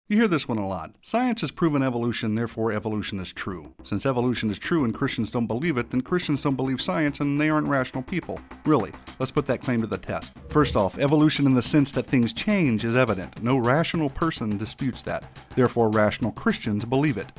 You hear this one a lot. Science has proven evolution, therefore evolution is true. Since evolution is true and Christians don't believe it, then Christians don't believe science and they aren't rational people. Really, let's put that claim to the test. First off, evolution in the sense that things change is evident. No rational person disputes that. Therefore, rational Christians believe it.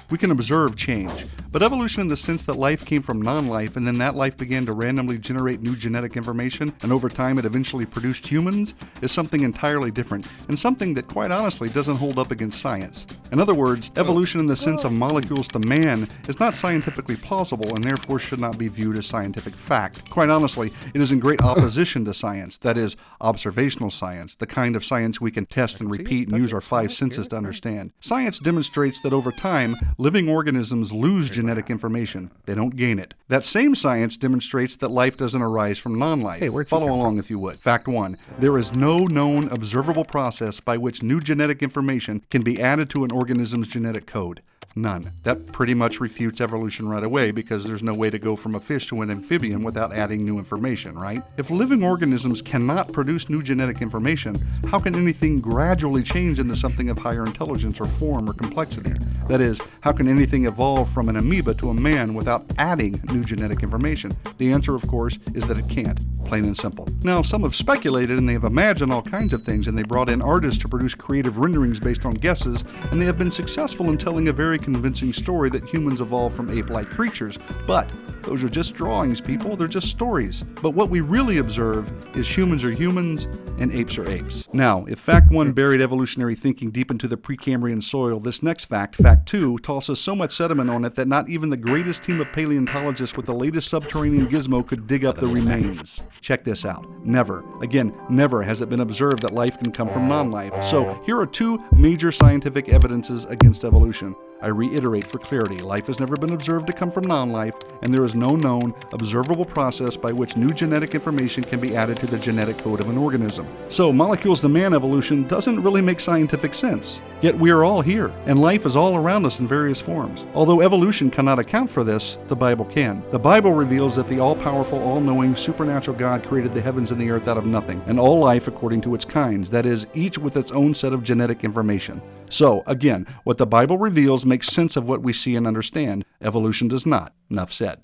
We can observe change, but evolution in the sense that life came from non-life and then that life began to randomly generate new genetic information and over time it eventually produced humans is something entirely different and something that quite honestly doesn't hold up against science. In other words, evolution in the sense of molecules to man is not scientifically plausible and therefore should not be viewed as scientific fact. Quite honestly, it is in great opposition to science, that is, observational science, the kind of science we can test and repeat and use our five senses to understand. Science demonstrates that over time, living organisms lose genetic information. They don't gain it. That same science demonstrates that life doesn't arise from non-life. Follow along if you would. Fact 1. There is no known observable process by which new genetic information can be added to an organism's genetic code. None. That pretty much refutes evolution right away because there's no way to go from a fish to an amphibian without adding new information, right? If living organisms cannot produce new genetic information, how can anything gradually change into something of higher intelligence or form or complexity? That is, how can anything evolve from an amoeba to a man without adding new genetic information? The answer, of course, is that it can't. Plain and simple. Now, some have speculated and they have imagined all kinds of things and they brought in artists to produce creative renderings based on guesses, and they have been successful in telling a very convincing story that humans evolved from ape-like creatures. But those are just drawings, people. They're just stories. But what we really observe is humans are humans and apes are apes. Now, if fact 1 buried evolutionary thinking deep into the Precambrian soil, this next fact, fact 2, tosses so much sediment on it that not even the greatest team of paleontologists with the latest subterranean gizmo could dig up the remains. Check this out. Never, again, never has it been observed that life can come from non-life. So here are two major scientific evidences against evolution. I reiterate for clarity, life has never been observed to come from non-life, and there is no known, observable process by which new genetic information can be added to the genetic code of an organism. So, molecules to man evolution doesn't really make scientific sense. Yet we are all here, and life is all around us in various forms. Although evolution cannot account for this, the Bible can. The Bible reveals that the all-powerful, all-knowing, supernatural God created the heavens and the earth out of nothing, and all life according to its kinds, that is, each with its own set of genetic information. So, again, what the Bible reveals makes sense of what we see and understand. Evolution does not. Enough said.